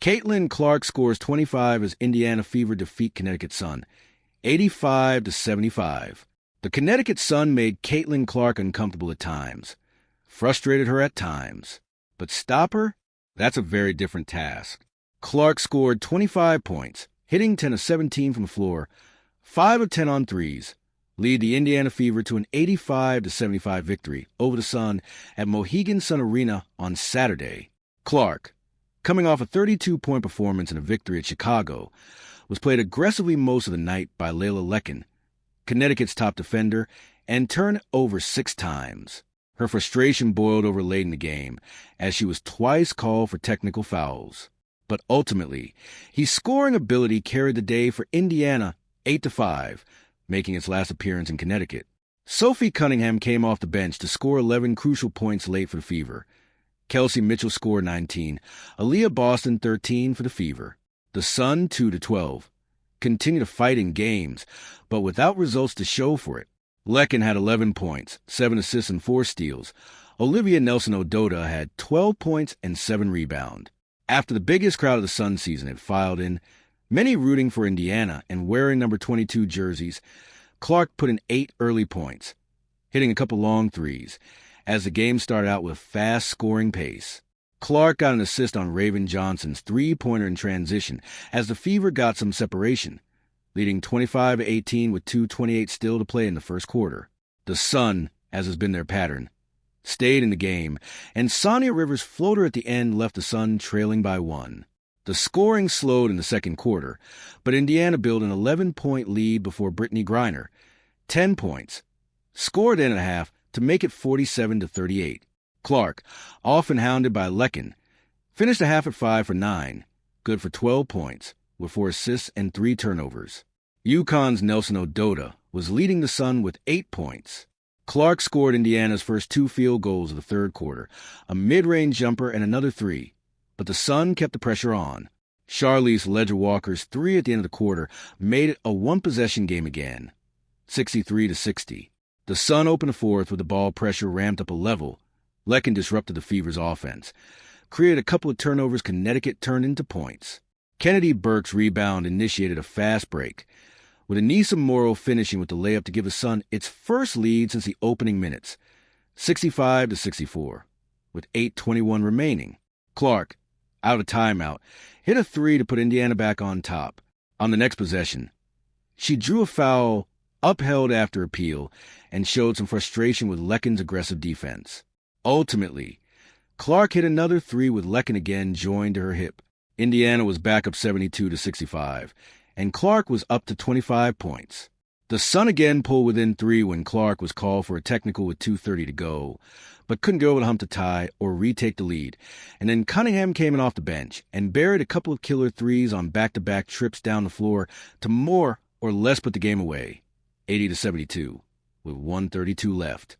Caitlin Clark scores 25 as Indiana Fever defeat Connecticut Sun, 85-75. The Connecticut Sun made Caitlin Clark uncomfortable at times, frustrated her at times. But stop her? That's a very different task. Clark scored 25 points, hitting 10 of 17 from the floor, 5 of 10 on threes, lead the Indiana Fever to an 85-75 victory over the Sun at Mohegan Sun Arena on Saturday. Clark, coming off a 32-point performance in a victory at Chicago, was played aggressively most of the night by Layla Lekin, Connecticut's top defender, and turned over 6 times. Her frustration boiled over late in the game, as she was twice called for technical fouls. But ultimately, his scoring ability carried the day for Indiana 8-5, making its last appearance in Connecticut. Sophie Cunningham came off the bench to score 11 crucial points late for the Fever. Kelsey Mitchell scored 19, Aaliyah Boston 13 for the Fever. The Sun 2-12. Continued to fight in games, but without results to show for it. Lekin had 11 points, 7 assists and 4 steals. Olivia Nelson-Ododa had 12 points and 7 rebounds. After the biggest crowd of the Sun season had filed in, many rooting for Indiana and wearing number 22 jerseys, Clark put in 8 early points, hitting a couple long threes, as the game started out with fast-scoring pace. Clark got an assist on Raven Johnson's three-pointer in transition as the Fever got some separation, leading 25-18 with 2:28 still to play in the first quarter. The Sun, as has been their pattern, stayed in the game, and Sonia Rivers' floater at the end left the Sun trailing by 1. The scoring slowed in the second quarter, but Indiana built an 11-point lead before Brittany Griner, 10 points, scored in at half to make it 47-38. Clark, often hounded by Lekin, finished the half at 5 for 9, good for 12 points, with 4 assists and 3 turnovers. UConn's Nelson-Ododa was leading the Sun with 8 points. Clark scored Indiana's first 2 field goals of the third quarter, a mid-range jumper and another 3, but the Sun kept the pressure on. Charlize Ledger-Walker's 3 at the end of the quarter made it a one-possession game again, 63-60. The Sun opened the fourth with the ball pressure ramped up a level. Lekin disrupted the Fever's offense, created a couple of turnovers Connecticut turned into points. Kennedy Burke's rebound initiated a fast break, with Anissa Morrow finishing with the layup to give the Sun its first lead since the opening minutes, 65-64, with 8:21 remaining. Clark, out of timeout, hit a 3 to put Indiana back on top. On the next possession, she drew a foul, upheld after appeal, and showed some frustration with Lekin's aggressive defense. Ultimately, Clark hit another 3 with Lekin again joined to her hip. Indiana was back up 72-65, and Clark was up to 25 points. The Sun again pulled within 3 when Clark was called for a technical with 2:30 to go, but couldn't go over the hump to tie or retake the lead. And then Cunningham came in off the bench and buried a couple of killer 3s on back-to-back trips down the floor to more or less put the game away, 80-72, with 1:32 left.